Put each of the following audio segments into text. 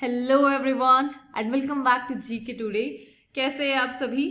Hello everyone and welcome back to GK today. कैसे हैं आप सभी?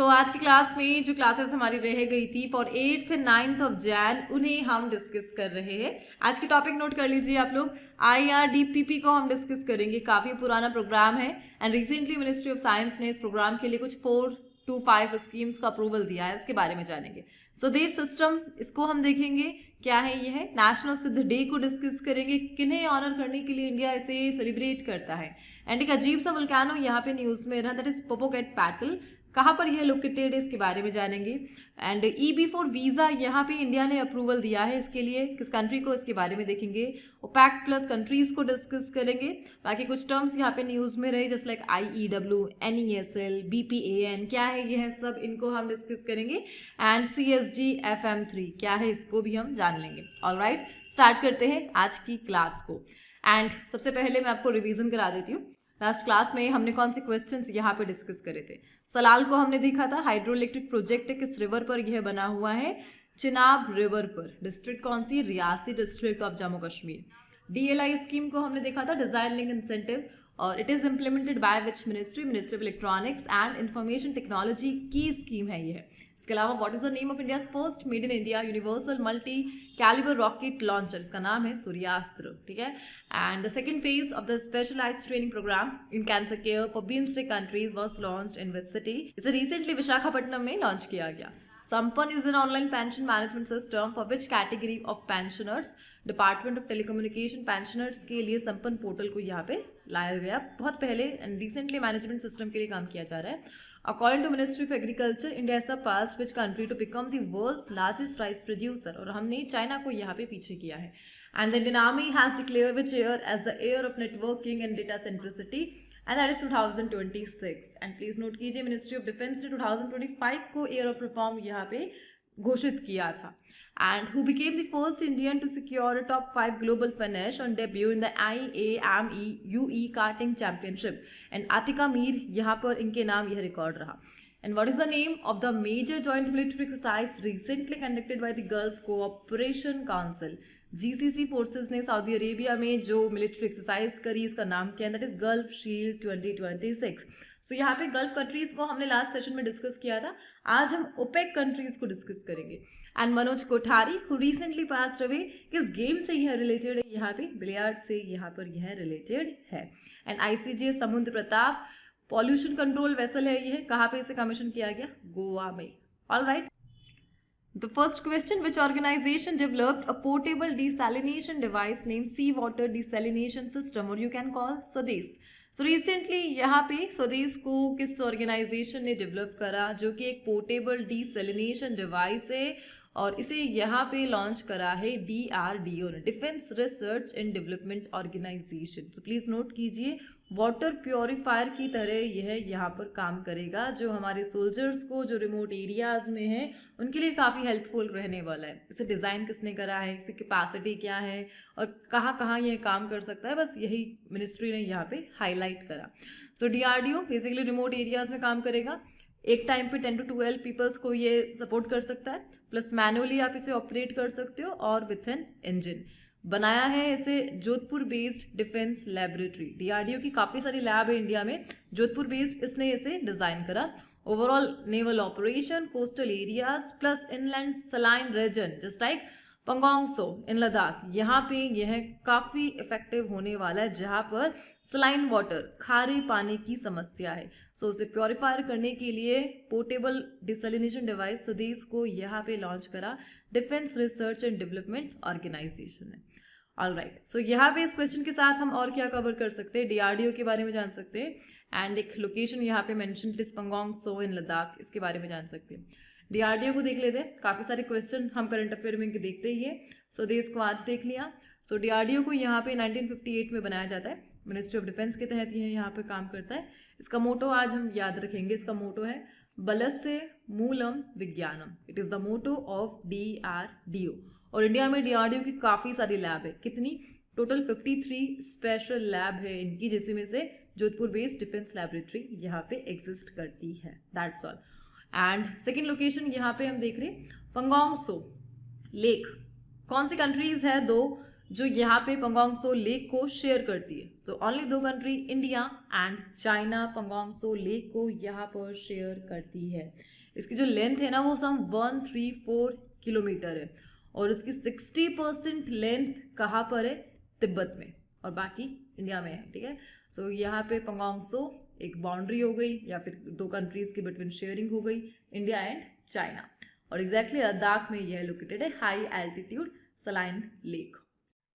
आज की क्लास में जो क्लासेस हमारी रह गई थी for 8th and 9th of Jain, उन्हें हम डिस्कस कर रहे हैं। आज की टॉपिक नोट कर लीजिए आप लोग। IRDPP को हम डिस्कस करेंगे। काफ़ी पुराना प्रोग्राम है and recently ministry of science ने इस प्रोग्राम के लिए कुछ 4 to 5 स्कीम्स का अप्रूवल दिया है, उसके बारे में जानेंगे। देश सिस्टम, इसको हम देखेंगे क्या है। ये है नेशनल सिद्ध डे को डिस्कस करेंगे, किन्हें ऑनर करने के लिए इंडिया इसे सेलिब्रेट करता है। एंड एक अजीब सा वोल्केनो यहाँ पे न्यूज़ में रहा, दैट इज पोपोकेटपेटल। कहाँ पर यह लोकेटेड है इसके बारे में जानेंगे। एंड EB4 वीज़ा यहाँ पे इंडिया ने अप्रूवल दिया है, इसके लिए किस कंट्री को, इसके बारे में देखेंगे। ओपैक प्लस कंट्रीज को डिस्कस करेंगे। बाकी कुछ टर्म्स यहाँ पे न्यूज़ में रहे, just like IEW, NESL, BPAN, क्या है ये है सब, इनको हम डिस्कस करेंगे। एंड CSG FM3 क्या है, इसको भी हम जान लेंगे। ऑलराइट, स्टार्ट करते हैं आज की क्लास को। एंड सबसे पहले मैं आपको रिवीजन करा देती हूँ। लास्ट क्लास में हमने कौन से क्वेश्चंस यहाँ पे डिस्कस करे थे। सलाल को हमने देखा था, हाइड्रो इलेक्ट्रिक प्रोजेक्ट किस रिवर पर यह बना हुआ है, चिनाब रिवर पर। डिस्ट्रिक्ट कौन सी, Reasi district of Jammu Kashmir. DLI scheme को हमने देखा था, डिजाइन लिंक इंसेंटिव, और it is implemented by which ministry of electronics and information technology की स्कीम है ये। इसके अलावा what is the name of India's first made in India universal multi calibre rocket launcher, इसका नाम है सूर्यास्त्र, ठीक है। And the second phase of the specialised training programme in cancer care for BIMSTEC countries was launched in which city, इसे recently Visakhapatnam में launch किया गया। Sampan is an online pension management system for which category of pensioners? Department of telecommunication pensioners के लिए संपन्न portal को यहाँ पे लाया गया बहुत पहले एंड रिसेंटली मैनेजमेंट सिस्टम के लिए काम किया जा रहा है। According to ministry of agriculture, India is the first which country to become the world's largest rice producer, और हमने चाइना को यहाँ पे पीछे किया है। And the Indian army has declared which year as the year of networking and data centricity, and that is 2026। And please note कीजिए, ministry of defence ने 2025 को ईयर ऑफ रिफॉर्म यहाँ पे घोषित किया था। And who became the first Indian to secure a top 5 global finish on debut in the IAME UE karting championship, and Atika Mir, यहाँ पर इनके नाम यह रिकॉर्ड रहा। And what is the name of the major joint military exercise recently conducted by the Gulf Cooperation Council? GCC forces ने Saudi Arabia में जो military exercise करी, उसका नाम क्या है, दैट इज गल्फ शील्ड 2026। यहाँ पे गल्फ कंट्रीज को हमने लास्ट सेशन में डिस्कस किया था, आज हम ओपेक कंट्रीज को डिस्कस करेंगे। And Manoj Kothari who recently passed away, किस गेम से यह रिलेटेड है, यहाँ पे बिलियर्ड से यहाँ पर यह रिलेटेड है। एंड ICJ समुद्र प्रताप पॉल्यूशन कंट्रोल वेसल है, ये है कहाँ पे इसे कमीशन किया गया, गोवा में। Alright, the first question, which organisation developed a portable desalination device name sea water desalination system, और you can call Swadesh. Recently यहाँ पे स्वदेश को किस ऑर्गेनाइजेशन ने डेवलप करा, जो कि एक पोर्टेबल डिसैलिनेशन डिवाइस है, और इसे यहाँ पे लॉन्च करा है DRDO ने, defence research and development organisation. Please note कीजिए, वाटर प्योरीफायर की तरह यह यहाँ पर काम करेगा, जो हमारे सोल्जर्स को जो रिमोट एरियाज में है उनके लिए काफ़ी हेल्पफुल रहने वाला है। इसे डिज़ाइन किसने करा है, इसकी कैपेसिटी क्या है, और कहाँ कहाँ यह काम कर सकता है, बस यही मिनिस्ट्री ने यहाँ पे हाईलाइट करा। DRDO बेसिकली रिमोट एरियाज में काम करेगा, एक टाइम पे 10 to 12 पीपल्स को ये सपोर्ट कर सकता है, प्लस मैनुअली आप इसे ऑपरेट कर सकते हो, और विथ एन इंजन। बनाया है इसे Jodhpur based defence laboratory. DRDO की काफ़ी सारी लैब है इंडिया में, जोधपुर बेस्ड इसने इसे डिज़ाइन करा। Overall naval operation, coastal areas plus inland saline region just like Pangong Tso in Ladakh, यहाँ पे यह काफ़ी इफेक्टिव होने वाला है, जहाँ पर सलाइन वाटर, खारे पानी की समस्या है। उसे प्योरीफायर करने के लिए पोर्टेबल डिसैलिनेशन डिवाइस स्वदेश को यहाँ पे लॉन्च करा defence research and development organisation है। ऑलराइट, यहाँ पे इस क्वेश्चन के साथ हम और क्या कवर कर सकते हैं, DRDO के बारे में जान सकते हैं, एंड एक लोकेशन यहाँ पे mention it is Pangong Tso in Ladakh, इसके बारे में जान सकते हैं। DRDO को देख लेते हैं, काफ़ी सारे क्वेश्चन हम करंट अफेयर में देखते ही है। स्वदेश को आज देख लिया। DRDO को यहाँ पे 1958 में बनाया जाता है, मिनिस्ट्री ऑफ डिफेंस के तहत यह यहाँ पे काम करता है। इसका मोटो आज हम याद रखेंगे, इसका मोटो है बलस्य मूलम विज्ञानम, it is the motto of DRDO। और इंडिया में DRDO की काफ़ी सारी लैब है, कितनी, टोटल 53 स्पेशल लैब है इनकी, जिसमें से जोधपुर बेस्ड डिफेंस लैबोरेटरी यहाँ पे एग्जिस्ट करती है। That's all. And second location यहाँ पे हम देख रहे हैं पंगोंग सो लेक, कौन सी कंट्रीज है, 2 जो यहाँ पे पंगोंग सो लेक को शेयर करती है। तो only 2 country, India and China, Pangong so lake को यहाँ पर शेयर करती है। इसकी जो लेंथ है ना वो सम 134 किलोमीटर है और इसकी 60% लेंथ कहाँ पर है? तिब्बत में, और बाकी इंडिया में है। ठीक है, सो यहाँ पे पंगोंग सो एक बाउंड्री हो गई या फिर 2 कंट्रीज के बिटवीन शेयरिंग हो गई, इंडिया एंड चाइना। और एग्जैक्टली लद्दाख में यह लोकेटेड है, हाई एल्टीट्यूड सलाइन लेक।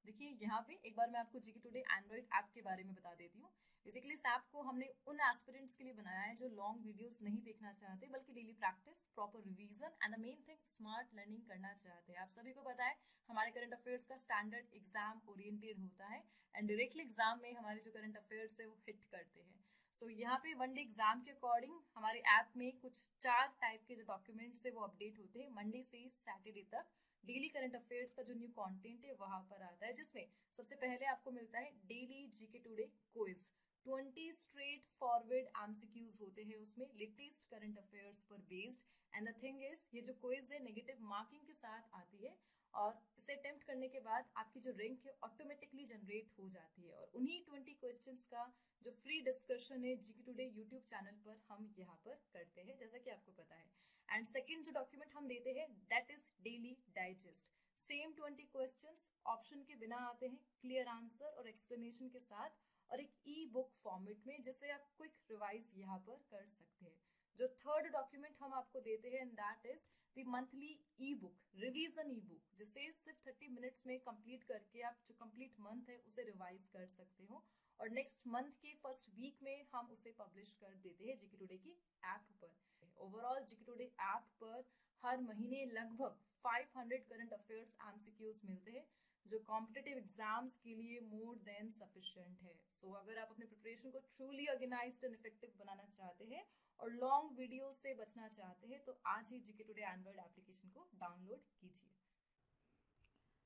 देखिए यहाँ पे एक बार मैं आपको जीके टुडे एंड्रॉइड ऐप के बारे में बता देती हूँ। बेसिकली इस ऐप को हमने उन एस्पिरेंट्स के लिए बनाया है जो लॉन्ग वीडियोस नहीं देखना चाहते बल्कि daily practice, proper revision and the main thing smart learning करना चाहते हैं। आप सभी को पता है हमारे करंट अफेयर्स का स्टैंडर्ड एग्जाम ओरिएंटेड होता है एंड डायरेक्टली एग्जाम में हमारे जो करंट अफेयर्स है वो हिट करते हैं। सो यहाँ पे वन डे एग्जाम के अकॉर्डिंग हमारे ऐप में कुछ 4 टाइप के जो डॉक्यूमेंट्स है वो अपडेट होते हैं। मंडे से सैटरडे तक डेली करंट अफेयर्स का जो न्यू कंटेंट है वहां पर आता है, जिसमें सबसे पहले आपको मिलता है daily GK today quiz. 20 straight forward MCQs होते हैं उसमें, लेटेस्ट करंट अफेयर्स पर based. And the thing is ये जो क्विज है नेगेटिव मार्किंग के साथ आती है और इसे अटेम्प्ट करने के बाद आपकी जो रैंक है ऑटोमेटिकली जनरेट हो जाती है। और उन्हीं 20 क्वेश्चंस का जो फ्री डिस्कशन है जीके टुडे यूट्यूब चैनल पर हम यहाँ पर करते हैं, जैसा कि आपको पता है। एंड सेकंड जो डॉक्यूमेंट हम देते हैं that is daily digest. Same 20 questions option के बिना आते हैं, क्लियर आंसर और एक्सप्लेनेशन के साथ, और एक ई बुक फॉर्मेट में, जिससे आप क्विक रिवाइज यहाँ पर कर सकते हैं। जो थर्ड डॉक्यूमेंट हम आपको देते हैं that is the monthly E book, revision E book, जिसे सिर्फ 30 मिनट्स में कंप्लीट करके आप जो कंप्लीट मंथ है उसे रिवाइज कर सकते हो। और नेक्स्ट मंथ के फर्स्ट वीक में हम उसे पब्लिश कर देते हैं जीके टुडे की ऐप पर। ओवरऑल जीके टुडे ऐप पर हर महीने लगभग 500 करंट अफेयर्स एमसीक्यूज मिलते हैं, जो कॉम्पिटिटिव एग्जाम्स के लिए मोर देन सफिशिएंट है। सो अगर आप अपने प्रिपरेशन को ट्रूली ऑर्गेनाइज्ड एंड इफेक्टिव बनाना चाहते हैं और लॉन्ग वीडियो से बचना चाहते हैं तो आज ही जीके टुडे एंड्रॉइड एप्लीकेशन को डाउनलोड कीजिए।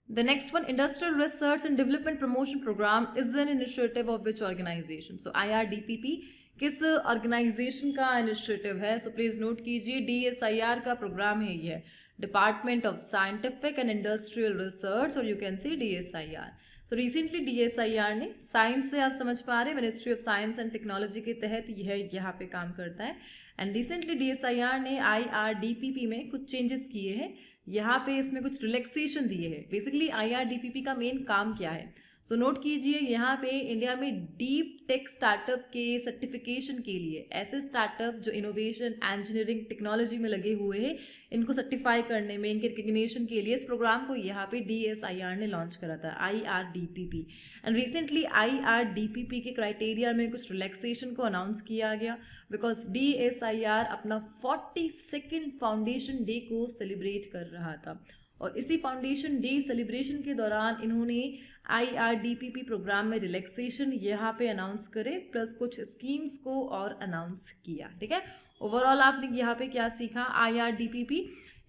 The next one, Industrial Research and Development Promotion Program, is an initiative of which organization? So IRDPP किस ऑर्गेनाइजेशन का इनिशिएटिव है? सो प्लीज नोट कीजिए, DSIR का प्रोग्राम है ये, department of scientific and industrial research, और you can see DSIR। So recently DSIR ने, science से आप समझ पा रहे हैं, ministry of science and technology के तहत यह यहाँ पे काम करता है। एंड रिसेंटली DSIR ने IRDPP में कुछ चेंजेस किए हैं, यहाँ पे इसमें कुछ रिलैक्सेशन दिए हैं। बेसिकली IRDPP का मेन काम क्या है? सो नोट कीजिए, यहाँ पे इंडिया में डीप टेक स्टार्टअप के सर्टिफिकेशन के लिए, ऐसे स्टार्टअप जो इनोवेशन, इंजीनियरिंग, टेक्नोलॉजी में लगे हुए हैं, इनको सर्टिफाई करने में, इनके रिकग्निशन के लिए इस प्रोग्राम को यहाँ पे DSIR ने लॉन्च करा था, IRDPP। एंड रिसेंटली IRDPP के क्राइटेरिया में कुछ रिलैक्सेशन को अनाउंस किया गया, बिकॉज DSIR अपना 42nd फाउंडेशन डे को सेलिब्रेट कर रहा था और इसी फाउंडेशन डे सेलिब्रेशन के दौरान इन्होंने IRDPP प्रोग्राम में रिलैक्सेशन यहाँ पे अनाउंस करे, प्लस कुछ स्कीम्स को और अनाउंस किया। ठीक है, ओवरऑल आपने यहाँ पे क्या सीखा? IRDPP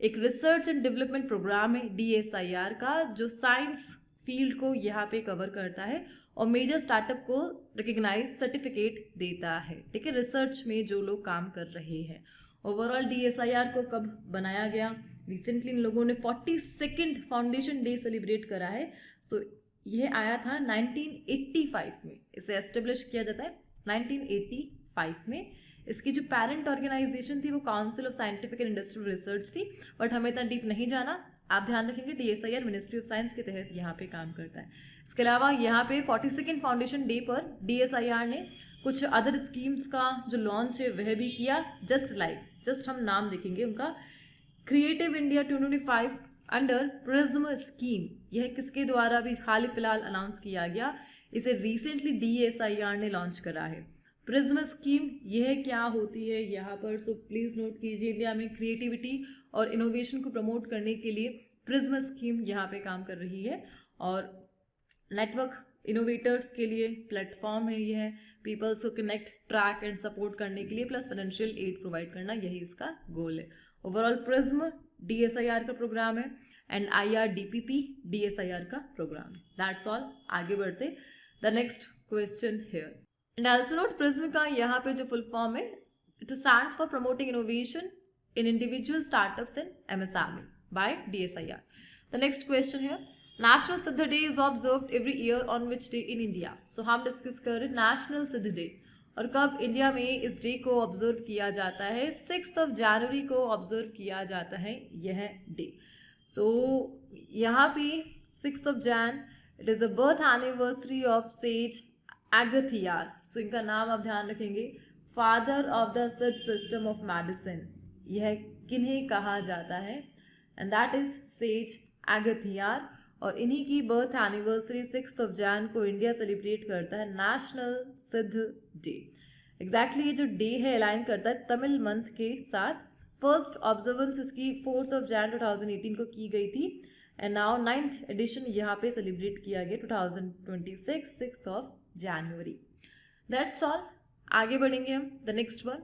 एक रिसर्च एंड डेवलपमेंट प्रोग्राम है DSIR का, जो साइंस फील्ड को यहाँ पे कवर करता है और मेजर स्टार्टअप को रिकग्नाइज सर्टिफिकेट देता है। ठीक है, रिसर्च में जो लोग काम कर रहे हैं। ओवरऑल DSIR को कब बनाया गया? रिसेंटली इन लोगों ने 42nd फाउंडेशन डे सेलिब्रेट करा है। सो यह आया था 1985 में, इसे एस्टेब्लिश किया जाता है 1985 में। इसकी जो पेरेंट ऑर्गेनाइजेशन थी वो council of scientific and industrial research थी, बट हमें इतना डीप नहीं जाना। आप ध्यान रखेंगे DSIR मिनिस्ट्री ऑफ साइंस के तहत यहाँ पे काम करता है। इसके अलावा यहाँ पे 42nd फाउंडेशन डे पर DSIR ने कुछ अदर स्कीम्स का जो लॉन्च है वह भी किया, जस्ट हम नाम देखेंगे उनका, creative India 2025 under prism scheme. यह किसके द्वारा भी हाल ही फिलहाल अनाउंस किया गया, इसे रिसेंटली DSIR ने लॉन्च करा है। प्रिज्म स्कीम यह क्या होती है यहाँ पर? सो प्लीज नोट कीजिए, इंडिया में क्रिएटिविटी और इनोवेशन को प्रमोट करने के लिए प्रिज्म स्कीम यहाँ पे काम कर रही है और नेटवर्क इनोवेटर्स के लिए प्लेटफॉर्म है यह, पीपल्स को कनेक्ट, ट्रैक एंड सपोर्ट करने के लिए, प्लस फाइनेंशियल एड प्रोवाइड करना, यही इसका गोल है। ओवरऑल प्रिज्म DSIR का प्रोग्राम है एंड IRDPP DSIR का प्रोग्राम है। That's all. आगे बढ़ते the next question here. And also note, prism का यहाँ पे जो फुल फॉर्म है, it stands for promoting innovation in individual startups and MSME by DSIR। The next question here, national Siddha day is observed every year on which day in India? So हम discuss कर रहे हैं national Siddha day और कब India में इस day को observe किया जाता है। 6 जनवरी को ऑब्जर्व किया जाता है यह डे। सो यहाँ पे 6 Jan it is a birth anniversary of sage Agathiyar. So इनका नाम आप ध्यान रखेंगे, father of the Siddha system of medicine. यह किन्हें कहा जाता है? And that is sage Agathiyar. और इन्हीं की बर्थ एनिवर्सरी 6 जैन को इंडिया सेलिब्रेट करता है नेशनल सिद्ध डे। एग्जैक्टली ये जो डे है अलाइन करता है तमिल मंथ के साथ। फर्स्ट ऑब्जर्वेंस इसकी 4 जैन 2018 को की गई थी एंड नाउ 9th एडिशन यहाँ पे सेलिब्रेट किया गया 2026 6 जनवरी। That's all. आगे बढ़ेंगे हम द नेक्स्ट वन।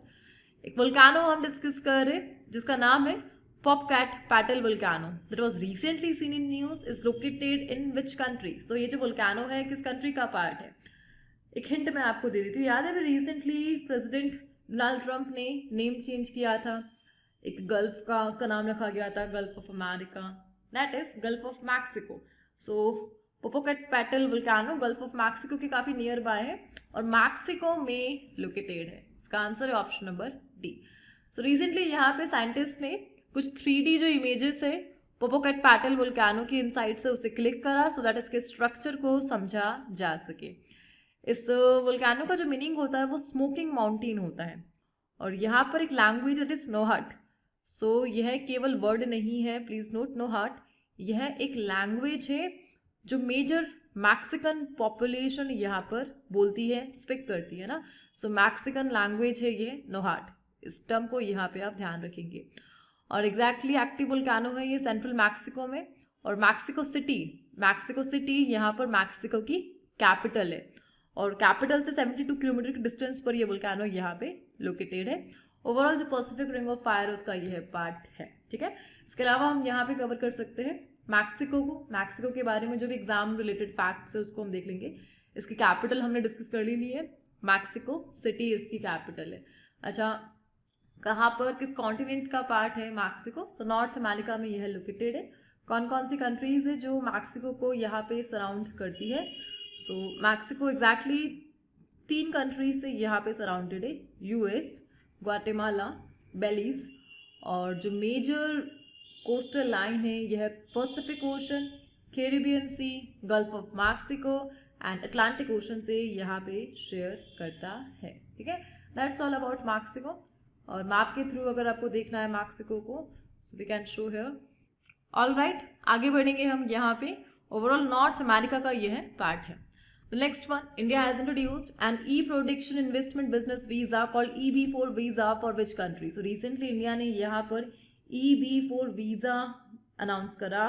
एक वोल्केनो हम डिस्कस कर रहे जिसका नाम है Popocatépetl volcano that was recently seen in news is located in which country? So ये जो volcano है किस कंट्री का पार्ट है? एक हिंट मैं आपको दे देती हूँ। याद है अभी रिसेंटली प्रेसिडेंट डोनाल्ड ट्रंप ने नेम चेंज किया था, एक गल्फ का उसका नाम रखा गया था gulf of America, that is gulf of Mexico. So Popocatepetl volcano gulf of Mexico के काफ़ी नियर बाय है और मैक्सिको में लोकेटेड है। इसका आंसर है option number D. So recently यहाँ पे साइंटिस्ट ने कुछ 3D जो इमेजेस है पोपोकैटपेटल वोल्केनो की इनसाइड से उसे क्लिक करा सो दैट इसके स्ट्रक्चर को समझा जा सके। इस वोल्केनो का जो मीनिंग होता है वो स्मोकिंग माउंटेन होता है और यहाँ पर एक लैंग्वेज इट इज नोहट। सो यह केवल वर्ड नहीं है, प्लीज नोट नोहट, यह एक लैंग्वेज है जो मेजर मैक्सिकन पॉपुलेशन यहाँ पर बोलती है, स्पीक करती है ना। सो मैक्सिकन लैंग्वेज है ये नोहट। इस टर्म को यहाँ पे आप ध्यान रखेंगे। और एग्जैक्टली एक्टिव वोल्केनो है ये सेंट्रल मैक्सिको में और मैक्सिको सिटी यहाँ पर मैक्सिको की कैपिटल है और कैपिटल से 72 किलोमीटर के डिस्टेंस पर ये वोल्केनो यहाँ पे लोकेटेड है। ओवरऑल जो पैसिफिक रिंग ऑफ फायर है उसका यह पार्ट है, ठीक है। इसके अलावा हम यहाँ पे कवर कर सकते हैं मैक्सिको के बारे में जो भी एग्जाम रिलेटेड फैक्ट्स है उसको हम देख लेंगे। इसकी कैपिटल हमने डिस्कस कर ली है, मैक्सिको सिटी इसकी कैपिटल है। अच्छा, कहाँ पर किस कॉन्टिनेंट का पार्ट है मैक्सिको? सो नॉर्थ अमेरिका में यह लोकेटेड है। कौन कौन सी कंट्रीज है जो मैक्सिको को यहाँ पे सराउंड करती है? सो मैक्सिको एग्जैक्टली 3 कंट्रीज से यहाँ पे सराउंडेड है, यूएस, ग्वाटेमाला, बेलीज। और जो मेजर कोस्टल लाइन है यह Pacific ocean, Caribbean sea, Gulf of Mexico and Atlantic ocean से यहाँ पे शेयर करता है, ठीक है। That's all about Mexico. और मैप के थ्रू अगर आपको देखना है मैक्सिको को so we can show here. All right, आगे बढ़ेंगे हम यहाँ पे। ओवरऑल नॉर्थ अमेरिका का यह पार्ट है। The next one, India has introduced an e production investment business visa called EB4 visa for which country? So recently India ने यहाँ पर EB4 वीजा अनाउंस करा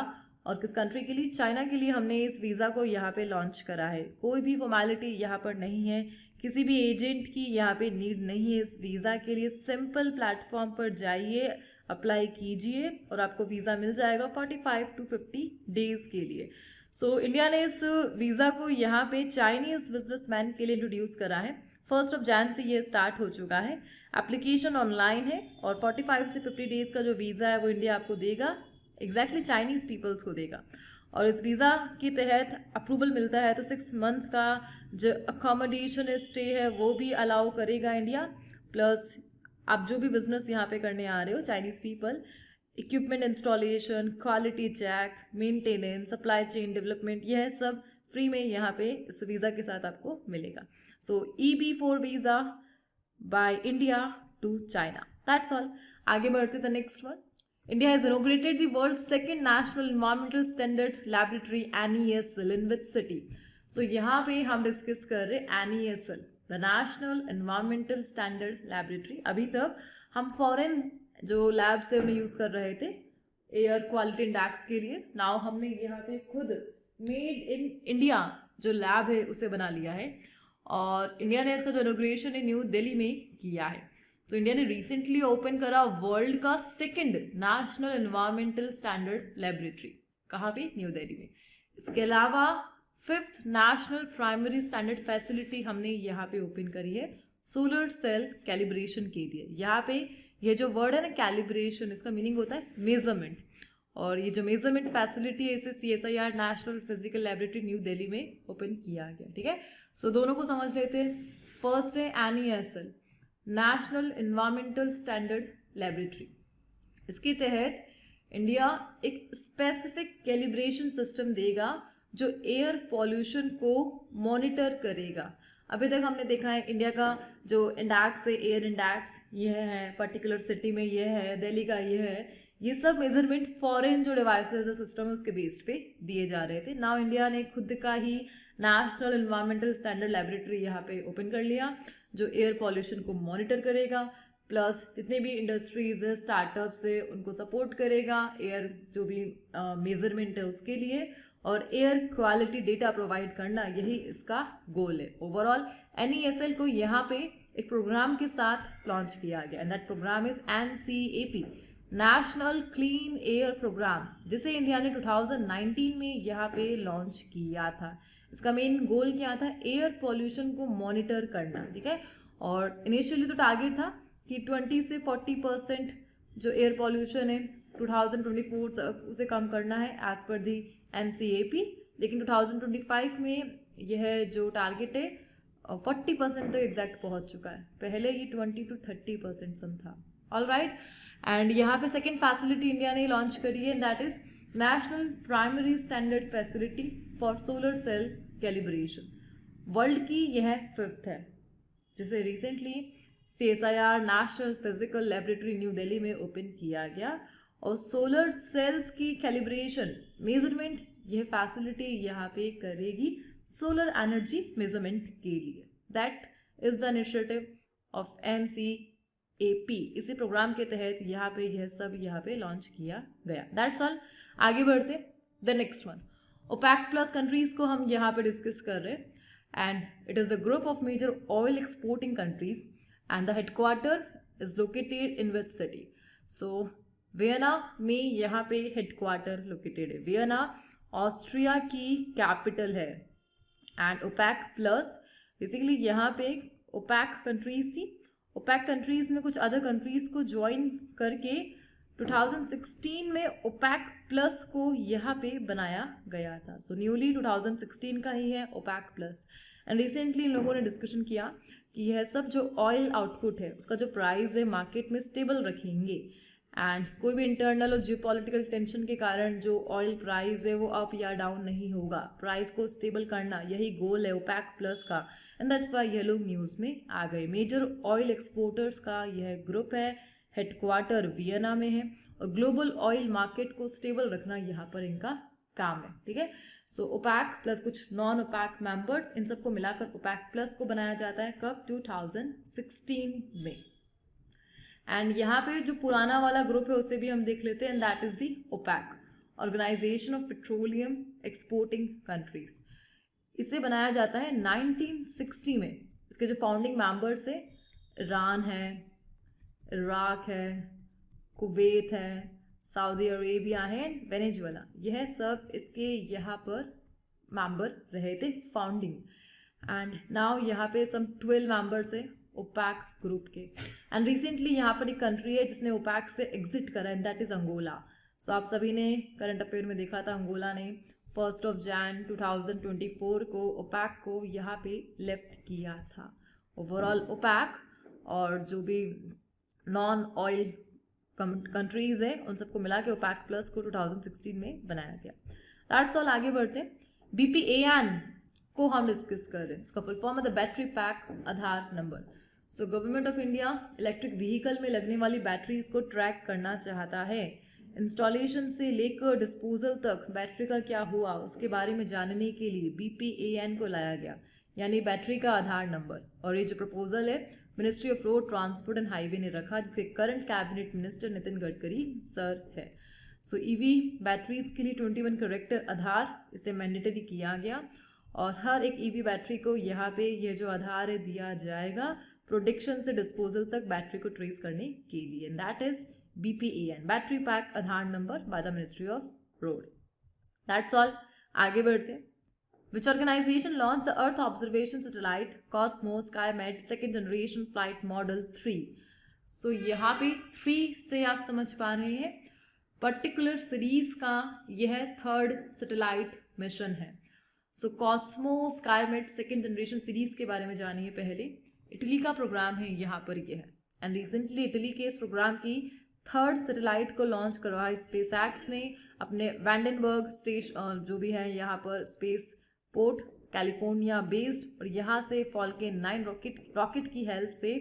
और किस कंट्री के लिए? चाइना के लिए हमने इस वीज़ा को यहाँ पे लॉन्च करा है। कोई भी फॉर्मेलिटी यहाँ पर नहीं है, किसी भी एजेंट की यहाँ पे नीड नहीं है इस वीज़ा के लिए। सिंपल प्लेटफॉर्म पर जाइए, अप्लाई कीजिए और आपको वीज़ा मिल जाएगा 45 to 50 डेज़ के लिए। सो इंडिया ने इस वीज़ा को यहाँ पे चाइनीज़ बिजनेसमैन के लिए इंट्रोड्यूस करा है। 1 जैन से ये स्टार्ट हो चुका है। एप्लीकेशन ऑनलाइन है और 45 से 50 डेज़ का जो वीज़ा है वो इंडिया आपको देगा, एग्जैक्टली चाइनीज़ पीपल्स को देगा। और इस वीज़ा के तहत अप्रूवल मिलता है तो 6 मंथ का जो अकोमोडेशन स्टे है वो भी अलाउ करेगा इंडिया। प्लस आप जो भी बिजनेस यहाँ पे करने आ रहे हो Chinese people, equipment installation, quality check, maintenance, supply chain development, यह सब फ्री में यहाँ पे इस वीज़ा के साथ आपको मिलेगा। So EB4 visa by India to China. That's all. आगे बढ़ते the next one. India has inaugurated the world's second national environmental standard laboratory NESL in which city? So यहाँ पे हम डिस्कस कर रहे NESL, the National Environmental Standard Laboratory। अभी तक हम फॉरेन जो लैब से उन्हें यूज़ कर रहे थे एयर क्वालिटी इंडेक्स के लिए। नाउ हमने यहाँ पे खुद मेड इन इंडिया जो लैब है उसे बना लिया है और इंडिया ने इसका जो इनॉग्रेशन है न्यू दिल्ली में किया है। तो इंडिया ने रिसेंटली ओपन करा वर्ल्ड का 2nd national environmental standard laboratory. कहाँ पे? न्यू दिल्ली में। इसके अलावा 5th national primary standard facility हमने यहाँ पे ओपन करी है सोलर सेल कैलिब्रेशन के लिए। यहाँ पे ये जो वर्ड है ना कैलिब्रेशन, इसका मीनिंग होता है मेजरमेंट। और ये जो मेजरमेंट फैसिलिटी है इसे CSIR national physical laboratory new Delhi में ओपन किया गया, ठीक है। सो दोनों को समझ लेते हैं। फर्स्ट है NESL, national environmental standard laboratory. इसके तहत इंडिया एक स्पेसिफिक कैलिब्रेशन सिस्टम देगा जो एयर पॉल्यूशन को मॉनिटर करेगा। अभी तक हमने देखा है इंडिया का जो इंडेक्स है, एयर इंडेक्स, यह है, पर्टिकुलर सिटी में यह है, दिल्ली का यह है, ये सब मेजरमेंट फॉरेन जो डिवाइसेज है, सिस्टम है, उसके बेस्ड पे दिए जा रहे थे। नाउ इंडिया ने खुद का ही नेशनल इन्वायरमेंटल स्टैंडर्ड लेबोरेटरी यहाँ पे ओपन कर लिया जो एयर पॉल्यूशन को मॉनिटर करेगा, प्लस जितने भी इंडस्ट्रीज है, स्टार्टअप्स है, उनको सपोर्ट करेगा एयर जो भी मेजरमेंट है उसके लिए, और एयर क्वालिटी डेटा प्रोवाइड करना, यही इसका गोल है। ओवरऑल NESL को यहाँ पे एक प्रोग्राम के साथ लॉन्च किया गया and that program is NCAP, national clean air program, जिसे इंडिया ने 2019 में यहाँ पे लॉन्च किया था। इसका मेन गोल क्या था? एयर पॉल्यूशन को मॉनिटर करना, ठीक है। और इनिशियली तो टारगेट था कि 20 से 40% जो एयर पॉल्यूशन है 2024 तक उसे कम करना है एज पर दी NCAP, लेकिन 2025 में यह जो टारगेट है 40% तक एग्जैक्ट पहुंच चुका है। पहले ये 20 to 30% सम था। ऑल राइट, एंड यहाँ पे सेकेंड फैसिलिटी इंडिया ने लॉन्च करी है, that is national primary standard facility for solar cell calibration. World की यह 5th है, जिसे recently CSIR national physical laboratory new Delhi में ओपन किया गया। और सोलर सेल्स की कैलिब्रेशन मेजरमेंट यह फैसिलिटी यहाँ पे करेगी सोलर एनर्जी मेजरमेंट के लिए। That is the initiative of NCAP। इसी प्रोग्राम के तहत यहाँ पे यह सब यहाँ पे लॉन्च किया गया। That's all. आगे बढ़ते the next one, OPEC plus countries को हम यहाँ पे डिस्कस कर रहे हैं and it is a group of major oil exporting countries and the headquarter is located in which city. So Vienna में यहाँ पे हेडक्वार्टर लोकेटेड है। वियना ऑस्ट्रिया की कैपिटल है एंड OPEC प्लस बेसिकली यहाँ पे OPEC कंट्रीज थी। OPEC countries में कुछ अदर कंट्रीज को ज्वाइन करके 2016 में OPEC प्लस को यहाँ पे बनाया गया था। सो न्यूली 2016 का ही है OPEC plus. And recently in लोगों ने डिस्कशन किया कि यह सब जो ऑयल आउटपुट है उसका जो प्राइस है मार्केट में स्टेबल रखेंगे एंड कोई भी इंटरनल और जियोपॉलिटिकल टेंशन के कारण जो ऑयल प्राइस है वो अप या डाउन नहीं होगा, प्राइस को स्टेबल करना, यही गोल है OPEC प्लस का। एंड दैट्स वाई ये लोग न्यूज़ में आ गए। मेजर ऑयल एक्सपोर्टर्स का यह ग्रुप है, हेडक्वार्टर वियना में है और ग्लोबल ऑयल मार्केट को स्टेबल रखना यहाँ पर इनका काम है, ठीक है। सो OPEC प्लस कुछ नॉन OPEC मेंबर्स, इन सबको मिलाकर OPEC प्लस को बनाया जाता है कब? 2016 में। एंड यहाँ पे जो पुराना वाला ग्रुप है उसे भी हम देख लेते हैं and that is the OPEC, organisation of petroleum exporting countries. इसे बनाया जाता है 1960 में। इसके जो फाउंडिंग मेंबर्स है ईरान है, इराक है, कुवैत है, सऊदी अरेबिया है, वेनेजुएला, यह सब इसके यहाँ पर मेंबर रहे थे फाउंडिंग। एंड नाउ यहाँ पे सम 12 मेंबर्स है OPEC ग्रुप के। एंड रिसेंटली यहाँ पर एक कंट्री है जिसने OPEC से एग्जिट करा एंड दैट इज अंगोला। सो आप सभी ने करंट अफेयर में देखा था, अंगोला ने 1 जनवरी 2024 को OPEC को यहाँ पे लेफ्ट किया था। ओवरऑल OPEC और जो भी नॉन ऑयल कंट्रीज है उन सबको मिला के OPEC प्लस को 2016 में बनाया गया। That's all. आगे बढ़ते हैं। BPAN को हम डिस्कस कर रहे हैं। इसका फुल फॉर्म है the battery pack Aadhaar number. So government of India electric vehicle में लगने वाली बैटरीज को ट्रैक करना चाहता है। इंस्टॉलेशन से लेकर डिस्पोजल तक बैटरी का क्या हुआ उसके बारे में जानने के लिए BPAN को लाया गया, यानी बैटरी का आधार नंबर। और ये जो प्रपोजल है ministry of road transport and highway ने रखा, जिसके current cabinet minister Nitin Gadkari sir है। सो EV बैटरीज के लिए 21 करेक्टर आधार इसे मैंडेटरी किया गया और हर एक EV बैटरी को यहाँ पे ये जो आधार है दिया जाएगा प्रोडक्शन से डिस्पोजल तक बैटरी को ट्रेस करने के लिए। And that is BPAN, battery pack Aadhaar number by the ministry of road. That's all. आगे बढ़ते हैं। Which organization launched the Earth Observation Satellite Cosmos SkyMed second generation flight model 3? So यहाँ पे 3 से आप समझ पा रहे हैं पर्टिकुलर सीरीज का यह 3rd सैटेलाइट मिशन है। So COSMO SkyMed 2nd generation series के बारे में जानिए पहले। इटली का प्रोग्राम है यहाँ पर यह है, एंड रिसेंटली इटली के इस प्रोग्राम की 3rd सैटेलाइट को लॉन्च करवाया स्पेसएक्स ने अपने वैंडनबर्ग स्टेशन जो भी है यहाँ पर स्पेस पोर्ट कैलिफोर्निया बेस्ड, और यहाँ से फॉल्कन 9 रॉकेट की हेल्प से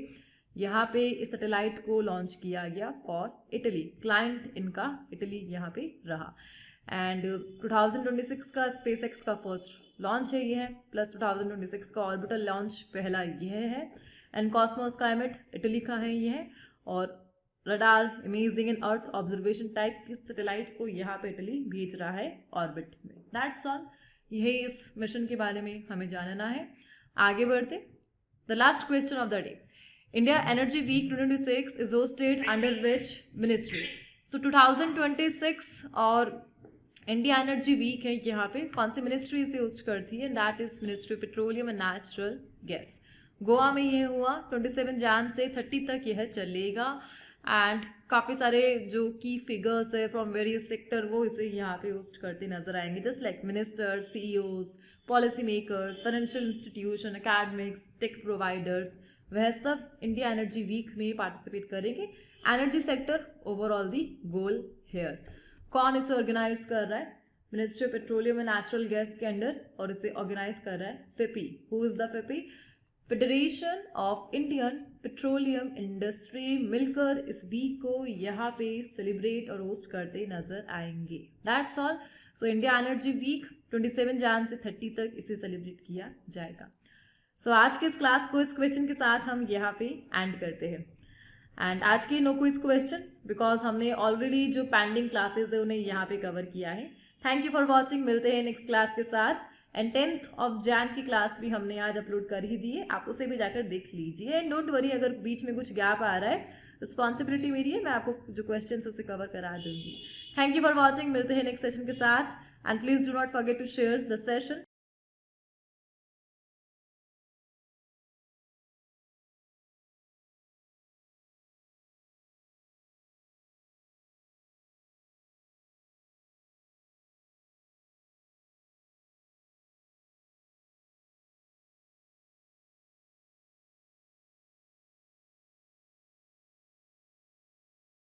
यहाँ पे इस सैटेलाइट को लॉन्च किया गया फॉर इटली। क्लाइंट इनका इटली यहाँ पे रहा। एंड 2026 का स्पेसएक्स का फर्स्ट लॉन्च है यह, प्लस 2026 का ऑर्बिटल लॉन्च पहला यह है। एंड कॉस्मो स्काईमेट इटली का है यह, और radar imaging and earth observation type की सैटेलाइट्स को यहाँ पे इटली भेज रहा है ऑर्बिट में। दैट्स ऑल, यही इस मिशन के बारे में हमें जानना है। आगे बढ़ते, the last question of the day, India energy week 2026 is hosted under which ministry? So 2026 और इंडिया एनर्जी वीक है यहाँ पे कौन सी मिनिस्ट्री से होस्ट करती है? That is ministry of petroleum and natural gas. Goa में यह हुआ 27 जैन से 30 तक यह चलेगा। एंड काफ़ी सारे जो की फिगर्स है फ्रॉम वेरियस सेक्टर वो इसे यहाँ पे होस्ट करते नजर आएंगे, just like minister, CEOs, policy makers, financial institution, academics, tech providers, वह सब इंडिया एनर्जी वीक में पार्टिसिपेट करेंगे। Energy sector overall the goal here. कौन इसे ऑर्गेनाइज कर रहा है? Ministry of petroleum and natural gas के अंडर, और इसे ऑर्गेनाइज कर रहा है FIPPI। Who is the FIPPI? Federation of Indian petroleum industry मिलकर इस वीक को यहाँ पे सेलिब्रेट और होस्ट करते नजर आएंगे। That's all. So India energy week 27 Jan से 30 तक इसे सेलिब्रेट किया जाएगा। सो आज के इस क्लास को इस क्वेश्चन के साथ हम यहाँ पे एंड करते हैं। एंड आज की नो क्विज क्वेश्चन, बिकॉज हमने ऑलरेडी जो पेंडिंग क्लासेस है उन्हें यहाँ पे कवर किया है। थैंक यू फॉर वॉचिंग, मिलते हैं नेक्स्ट क्लास के साथ। एंड 10th ऑफ जैन की क्लास भी हमने आज अपलोड कर ही दी है, आप उसे भी जाकर देख लीजिए। एंड डोंट वरी अगर बीच में कुछ गैप आ रहा है, रिस्पॉन्सिबिलिटी मेरी है, मैं आपको जो क्वेश्चन है उसे कवर करा दूंगी। थैंक यू फॉर वॉचिंग, मिलते हैं नेक्स्ट सेशन के साथ। And please do not forget to share the session.